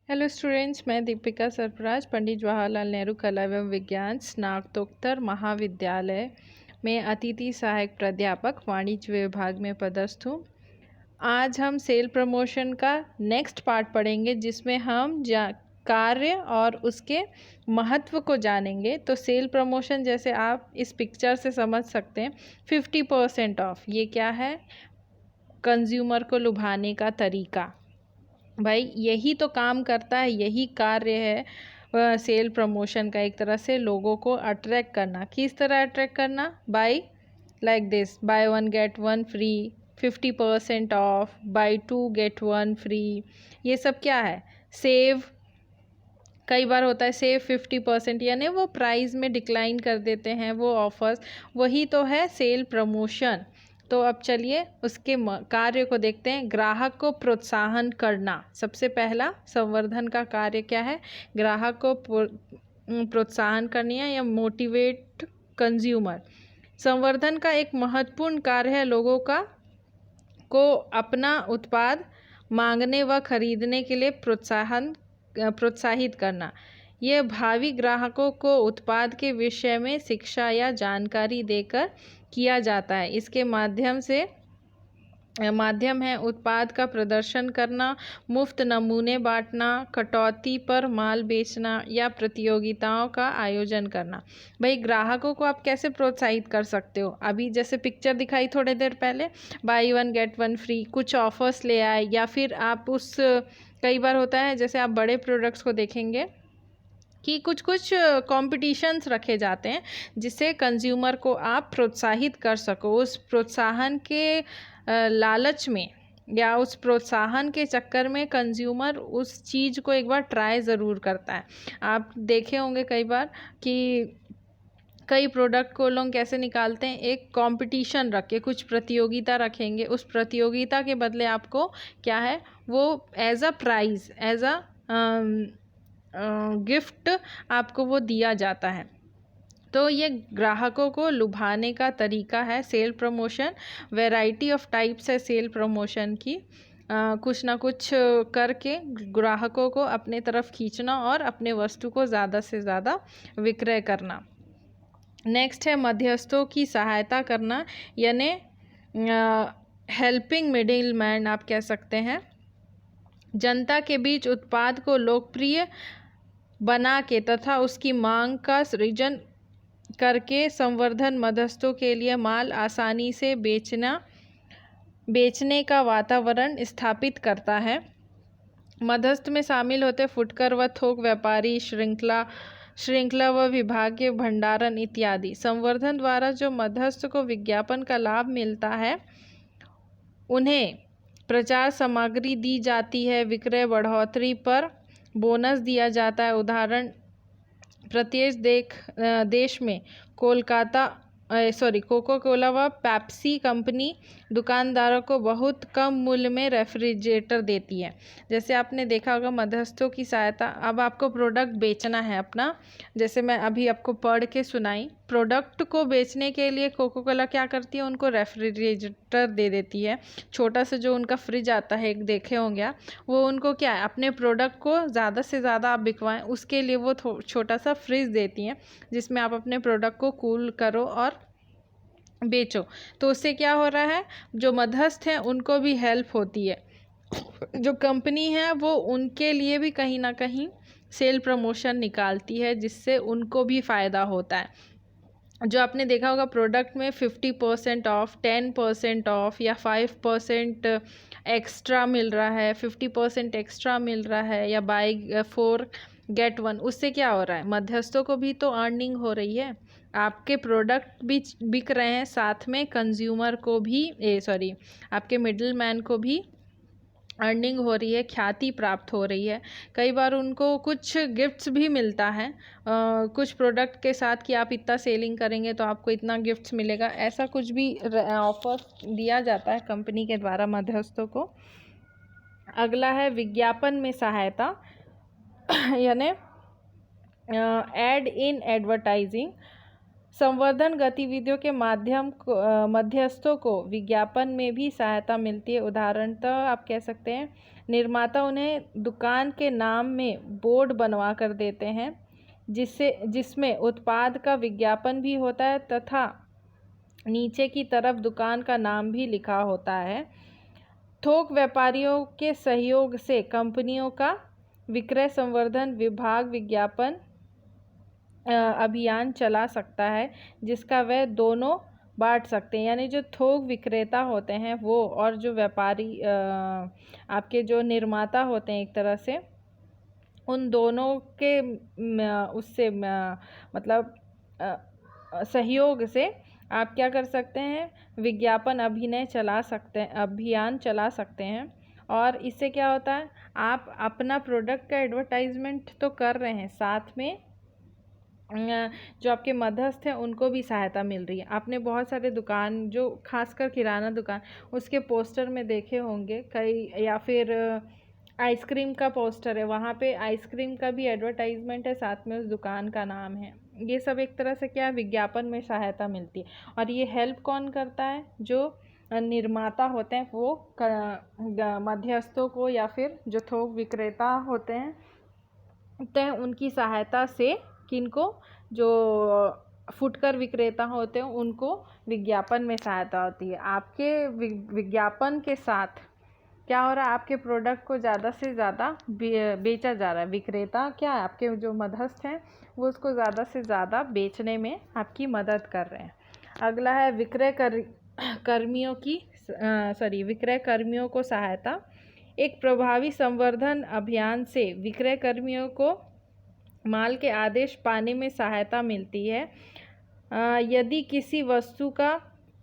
Hello students, मैं दीपिका सरफराज पंडित जवाहरलाल नेहरू कला एवं विज्ञान स्नातकोत्तर महाविद्यालय में अतिथि सहायक प्राध्यापक वाणिज्य विभाग में पदस्थ हूँ। आज हम सेल प्रमोशन का नेक्स्ट पार्ट पढ़ेंगे, जिसमें हम कार्य और उसके महत्व को जानेंगे। तो सेल प्रमोशन जैसे आप इस पिक्चर से समझ सकते हैं, 50% ऑफ। ये क्या है? कंज्यूमर को लुभाने का तरीका। भाई यही तो काम करता है, यही कार्य है सेल प्रमोशन का। एक तरह से लोगों को अट्रैक्ट करना। किस तरह अट्रैक्ट करना? Buy like this, buy 1 get 1 free, 50% off, buy 2 get 1 free. ये सब क्या है? सेव। कई बार होता है सेव 50%, यानी वो प्राइस में डिक्लाइन कर देते हैं वो ऑफर्स। वही तो है सेल प्रमोशन। तो अब चलिए उसके कार्य को देखते हैं। ग्राहक को प्रोत्साहन करना। सबसे पहला संवर्धन का कार्य क्या है? ग्राहक को प्रोत्साहन करनी है या मोटिवेट कंज्यूमर। संवर्धन का एक महत्वपूर्ण कार्य है लोगों को अपना उत्पाद मांगने व खरीदने के लिए प्रोत्साहित करना। यह भावी ग्राहकों को उत्पाद के विषय में शिक्षा या जानकारी देकर किया जाता है। इसके माध्यम है उत्पाद का प्रदर्शन करना, मुफ्त नमूने बांटना, कटौती पर माल बेचना या प्रतियोगिताओं का आयोजन करना। भाई ग्राहकों को आप कैसे प्रोत्साहित कर सकते हो? अभी जैसे पिक्चर दिखाई थोड़ी देर पहले, बाई 1 गेट 1 फ्री, कुछ ऑफर्स ले आए, या फिर आप कई बार होता है जैसे आप बड़े प्रोडक्ट्स को देखेंगे कि कुछ कॉम्पिटिशन्स रखे जाते हैं जिससे कंज्यूमर को आप प्रोत्साहित कर सको। उस प्रोत्साहन के लालच में या उस प्रोत्साहन के चक्कर में कंज्यूमर उस चीज़ को एक बार ट्राई ज़रूर करता है। आप देखे होंगे कई बार कि कई प्रोडक्ट को लोग कैसे निकालते हैं, एक कंपटीशन रख के, कुछ प्रतियोगिता रखेंगे। उस प्रतियोगिता के बदले आपको क्या है, वो as a prize, as a gift आपको वो दिया जाता है। तो ये ग्राहकों को लुभाने का तरीका है sale promotion. Variety of types है सेल प्रमोशन की। कुछ ना कुछ करके ग्राहकों को अपने तरफ खींचना और अपने वस्तु को ज़्यादा से ज़्यादा विक्रय करना। नेक्स्ट है मध्यस्थों की सहायता करना, यानी हेल्पिंग मिडिल मैन आप कह सकते हैं। जनता के बीच उत्पाद को लोकप्रिय बना के तथा उसकी मांग का सृजन करके संवर्धन मध्यस्थों के लिए माल आसानी से बेचने का वातावरण स्थापित करता है। मध्यस्थ में शामिल होते फुटकर व थोक व्यापारी, श्रृंखला व विभागीय भंडारण इत्यादि। संवर्धन द्वारा जो मध्यस्थ को विज्ञापन का लाभ मिलता है, उन्हें प्रचार सामग्री दी जाती है, विक्रय बढ़ोतरी पर बोनस दिया जाता है। उदाहरण, प्रत्येक देश में कोको कोला व पेप्सी कंपनी दुकानदारों को बहुत कम मूल्य में रेफ्रिजरेटर देती है। जैसे आपने देखा होगा मध्यस्थों की सहायता। अब आपको प्रोडक्ट बेचना है अपना, जैसे मैं अभी आपको पढ़ के सुनाई, प्रोडक्ट को बेचने के लिए कोको कोला क्या करती है, उनको रेफ्रिजरेटर दे देती है। छोटा सा जो उनका फ्रिज आता है, एक देखे होंगे आप, वो उनको क्या है, अपने प्रोडक्ट को ज़्यादा से ज़्यादा आप बिकवाएं उसके लिए वो छोटा सा फ्रिज देती हैं, जिसमें आप अपने प्रोडक्ट को कूल करो और बेचो। तो उससे क्या हो रहा है, जो मध्यस्थ हैं उनको भी हेल्प होती है। जो कंपनी है वो उनके लिए भी कहीं ना कहीं सेल प्रमोशन निकालती है, जिससे उनको भी फ़ायदा होता है। जो आपने देखा होगा प्रोडक्ट में 50% ऑफ, 10% ऑफ या 5% एक्स्ट्रा मिल रहा है, 50% एक्स्ट्रा मिल रहा है, या बाय 4 गेट 1। उससे क्या हो रहा है, मध्यस्थों को भी तो अर्निंग हो रही है, आपके प्रोडक्ट भी बिक रहे हैं, साथ में कंज्यूमर को भी आपके मिडिल मैन को भी अर्निंग हो रही है, ख्याति प्राप्त हो रही है। कई बार उनको कुछ गिफ्ट्स भी मिलता है कुछ प्रोडक्ट के साथ, कि आप इतना सेलिंग करेंगे तो आपको इतना गिफ्ट्स मिलेगा। ऐसा कुछ भी ऑफर दिया जाता है कंपनी के द्वारा मध्यस्थों को। अगला है विज्ञापन में सहायता, यानी एड इन एडवर्टाइजिंग। संवर्धन गतिविधियों के मध्यस्थों को विज्ञापन में भी सहायता मिलती है। उदाहरणतः आप कह सकते हैं निर्माता उन्हें दुकान के नाम में बोर्ड बनवा कर देते हैं जिसमें उत्पाद का विज्ञापन भी होता है तथा नीचे की तरफ दुकान का नाम भी लिखा होता है। थोक व्यापारियों के सहयोग से कंपनियों का विक्रय संवर्धन विभाग विज्ञापन अभियान चला सकता है जिसका वह दोनों बांट सकते हैं। यानी जो थोक विक्रेता होते हैं वो और जो व्यापारी आपके जो निर्माता होते हैं एक तरह से, उन दोनों के उससे मतलब सहयोग से आप क्या कर सकते हैं, विज्ञापन अभियान चला सकते हैं। और इससे क्या होता है, आप अपना प्रोडक्ट का एडवर्टाइजमेंट तो कर रहे हैं, साथ में जो आपके मध्यस्थ हैं उनको भी सहायता मिल रही है। आपने बहुत सारे दुकान, जो खासकर किराना दुकान, उसके पोस्टर में देखे होंगे कई, या फिर आइसक्रीम का पोस्टर है, वहाँ पे आइसक्रीम का भी एडवर्टाइजमेंट है, साथ में उस दुकान का नाम है। ये सब एक तरह से क्या है, विज्ञापन में सहायता मिलती है। और ये हेल्प कौन करता है, जो निर्माता होते हैं वो मध्यस्थों को, या फिर जो थोक विक्रेता होते हैं उनकी सहायता से, किनको, जो फुटकर विक्रेता होते हैं उनको विज्ञापन में सहायता होती है। आपके विज्ञापन के साथ क्या हो रहा है, आपके प्रोडक्ट को ज़्यादा से ज़्यादा बेचा जा रहा है। विक्रेता क्या है, आपके जो मध्यस्थ हैं वो उसको ज़्यादा से ज़्यादा बेचने में आपकी मदद कर रहे हैं। अगला है विक्रय कर्मियों को सहायता। एक प्रभावी संवर्धन अभियान से विक्रय कर्मियों को माल के आदेश पाने में सहायता मिलती है। यदि किसी वस्तु का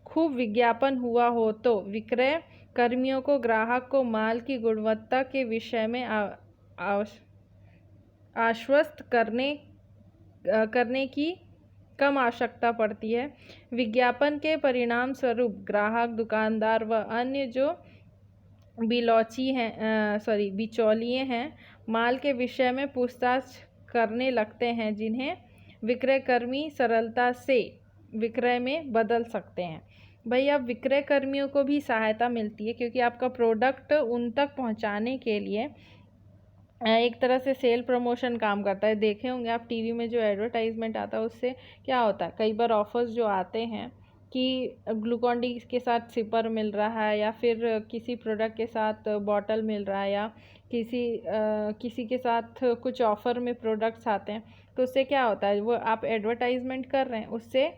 खूब विज्ञापन हुआ हो तो विक्रय कर्मियों को ग्राहक को माल की गुणवत्ता के विषय में आश्वस्त करने की कम आवश्यकता पड़ती है। विज्ञापन के परिणाम स्वरूप ग्राहक, दुकानदार व अन्य जो बिचौलिए हैं माल के विषय में पूछताछ करने लगते हैं, जिन्हें विक्रय कर्मी सरलता से विक्रय में बदल सकते हैं। भाई, अब विक्रय कर्मियों को भी सहायता मिलती है, क्योंकि आपका प्रोडक्ट उन तक पहुंचाने के लिए एक तरह से सेल प्रमोशन काम करता है। देखे होंगे आप टीवी में जो एडवर्टाइजमेंट आता है, उससे क्या होता है, कई बार ऑफर्स जो आते हैं कि ग्लूकॉन डी के साथ सिपर मिल रहा है, या फिर किसी प्रोडक्ट के साथ बॉटल मिल रहा है, या किसी के साथ कुछ ऑफ़र में प्रोडक्ट्स आते हैं। तो उससे क्या होता है, वो आप एडवर्टाइजमेंट कर रहे हैं, उससे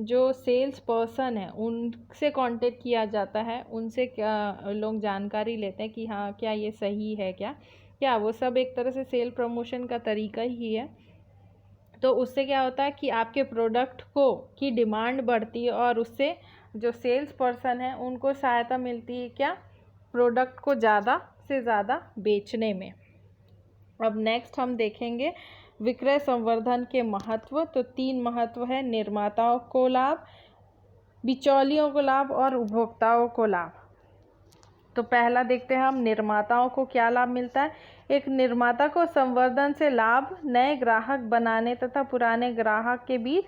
जो सेल्स पर्सन है उनसे कांटेक्ट किया जाता है, उनसे क्या लोग जानकारी लेते हैं कि हाँ क्या ये सही है, क्या वो सब एक तरह से सेल प्रमोशन का तरीका ही है। तो उससे क्या होता है कि आपके प्रोडक्ट की डिमांड बढ़ती है, और उससे जो सेल्स पर्सन है उनको सहायता मिलती है, क्या, प्रोडक्ट को ज़्यादा से ज़्यादा बेचने में। अब नेक्स्ट हम देखेंगे विक्रय संवर्धन के महत्व। तो 3 महत्व है: निर्माताओं को लाभ, बिचौलियों को लाभ और उपभोक्ताओं को लाभ। तो पहला देखते हैं हम, निर्माताओं को क्या लाभ मिलता है। एक निर्माता को संवर्धन से लाभ नए ग्राहक बनाने तथा पुराने ग्राहक के बीच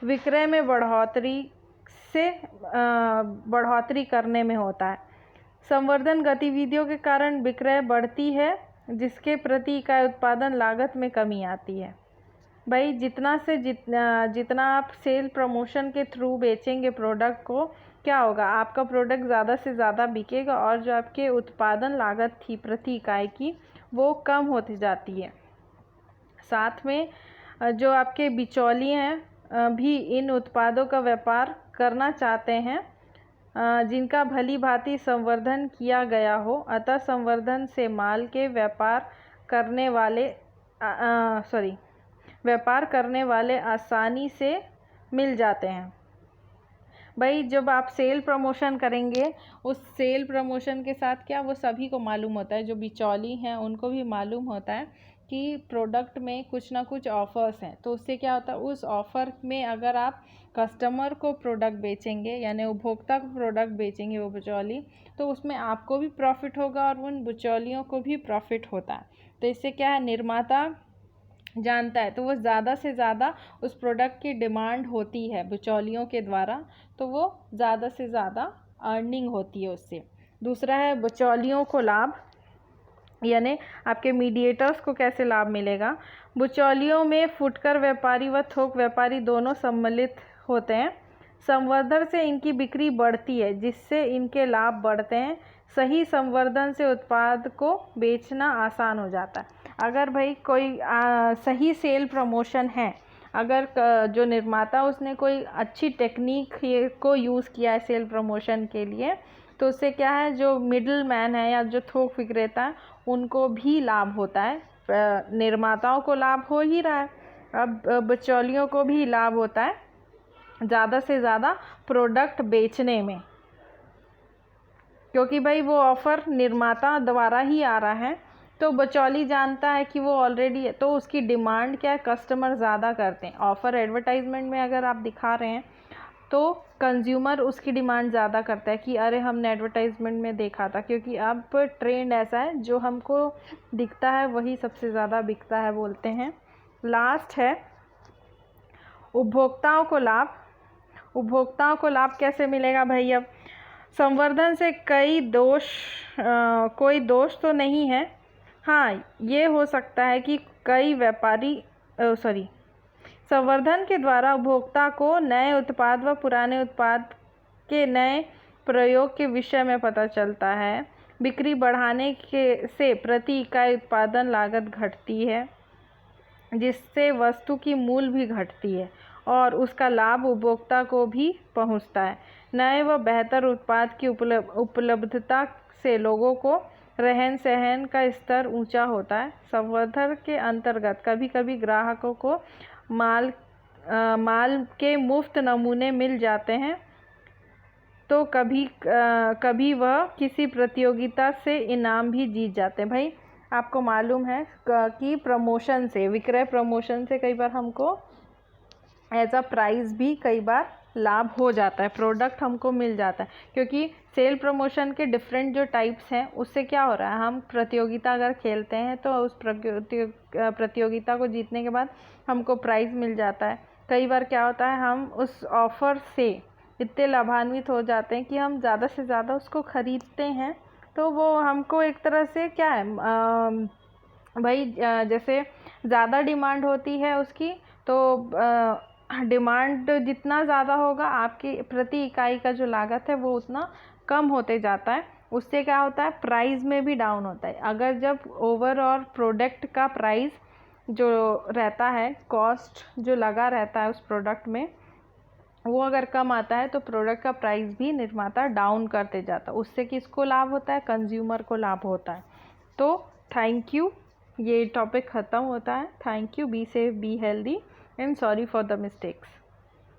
विक्रय में बढ़ोतरी करने में होता है। संवर्धन गतिविधियों के कारण विक्रय बढ़ती है, जिसके प्रति इकाई उत्पादन लागत में कमी आती है। भाई, जितना आप सेल प्रमोशन के थ्रू बेचेंगे प्रोडक्ट को, क्या होगा, आपका प्रोडक्ट ज़्यादा से ज़्यादा बिकेगा, और जो आपके उत्पादन लागत थी प्रति इकाई की, वो कम होती जाती है। साथ में जो आपके बिचौलिए हैं भी इन उत्पादों का व्यापार करना चाहते हैं, जिनका भली भांति संवर्धन किया गया हो। अतः संवर्धन से माल के व्यापार करने वाले आसानी से मिल जाते हैं। भाई, जब आप सेल प्रमोशन करेंगे, उस सेल प्रमोशन के साथ क्या, वो सभी को मालूम होता है, जो बिचौली हैं उनको भी मालूम होता है कि प्रोडक्ट में कुछ ना कुछ ऑफ़र्स हैं। तो उससे क्या होता है, उस ऑफ़र में अगर आप कस्टमर को प्रोडक्ट बेचेंगे, यानी उपभोक्ता को प्रोडक्ट बेचेंगे वो बिचौली, तो उसमें आपको भी प्रॉफिट होगा और उन बिचौलियों को भी प्रॉफिट होता है। तो इससे क्या है, निर्माता जानता है, तो वो ज़्यादा से ज़्यादा उस प्रोडक्ट की डिमांड होती है बिचौलियों के द्वारा, तो वो ज़्यादा से ज़्यादा अर्निंग होती है उससे। दूसरा है बिचौलियों को लाभ। यानी आपके मीडिएटर्स को कैसे लाभ मिलेगा। बिचौलियों में फुटकर व्यापारी व थोक व्यापारी दोनों सम्मिलित होते हैं। संवर्धन से इनकी बिक्री बढ़ती है जिससे इनके लाभ बढ़ते हैं। सही संवर्धन से उत्पाद को बेचना आसान हो जाता है। अगर भाई कोई सही सेल प्रमोशन है, अगर जो निर्माता उसने कोई अच्छी टेक्निक को यूज़ किया है सेल प्रमोशन के लिए, तो उससे क्या है, जो मिडिल मैन है या जो थोक विक्रेता है उनको भी लाभ होता है। निर्माताओं को लाभ हो ही रहा है, अब बिचौलियों को भी लाभ होता है ज़्यादा से ज़्यादा प्रोडक्ट बेचने में, क्योंकि भाई वो ऑफ़र निर्माता द्वारा ही आ रहा है। तो बिचौली जानता है कि वो ऑलरेडी है, तो उसकी डिमांड क्या है, कस्टमर ज़्यादा करते हैं। ऑफ़र एडवर्टाइजमेंट में अगर आप दिखा रहे हैं तो कंज्यूमर उसकी डिमांड ज़्यादा करता है कि अरे हमने एडवर्टाइजमेंट में देखा था, क्योंकि अब ट्रेंड ऐसा है जो हमको दिखता है वही सबसे ज़्यादा बिकता है बोलते हैं। लास्ट है उपभोक्ताओं को लाभ। उपभोक्ताओं को लाभ कैसे मिलेगा भाई। अब संवर्धन से कोई दोष तो नहीं है। हाँ, ये हो सकता है कि कई व्यापारी संवर्धन के द्वारा उपभोक्ता को नए उत्पाद व पुराने उत्पाद के नए प्रयोग के विषय में पता चलता है। बिक्री बढ़ाने से प्रति इकाई उत्पादन लागत घटती है, जिससे वस्तु की मूल्य भी घटती है और उसका लाभ उपभोक्ता को भी पहुंचता है। नए व बेहतर उत्पाद की उपलब्धता से लोगों को रहन सहन का स्तर ऊंचा होता है। संवर्धन के अंतर्गत कभी कभी ग्राहकों को माल के मुफ्त नमूने मिल जाते हैं, तो कभी वह किसी प्रतियोगिता से इनाम भी जीत जाते हैं। भाई आपको मालूम है कि प्रमोशन से, विक्रय प्रमोशन से कई बार हमको एज अ प्राइज़ भी कई बार लाभ हो जाता है, प्रोडक्ट हमको मिल जाता है। क्योंकि सेल प्रमोशन के डिफरेंट जो टाइप्स हैं उससे क्या हो रहा है, हम प्रतियोगिता अगर खेलते हैं तो उस प्रतियोगिता को जीतने के बाद हमको प्राइज़ मिल जाता है। कई बार क्या होता है, हम उस ऑफ़र से इतने लाभान्वित हो जाते हैं कि हम ज़्यादा से ज़्यादा उसको ख़रीदते हैं, तो वो हमको एक तरह से क्या है भाई जैसे ज़्यादा डिमांड होती है उसकी, तो डिमांड जितना ज़्यादा होगा आपकी प्रति इकाई का जो लागत है वो उतना कम होते जाता है। उससे क्या होता है, प्राइस में भी डाउन होता है। अगर जब ओवरऑल प्रोडक्ट का प्राइस जो रहता है, कॉस्ट जो लगा रहता है उस प्रोडक्ट में, वो अगर कम आता है तो प्रोडक्ट का प्राइस भी निर्माता डाउन करते जाता है। उससे किसको लाभ होता है, कंज्यूमर को लाभ होता है। तो थैंक यू, ये टॉपिक ख़त्म होता है। Thank you, be safe, be healthy and sorry for the mistakes.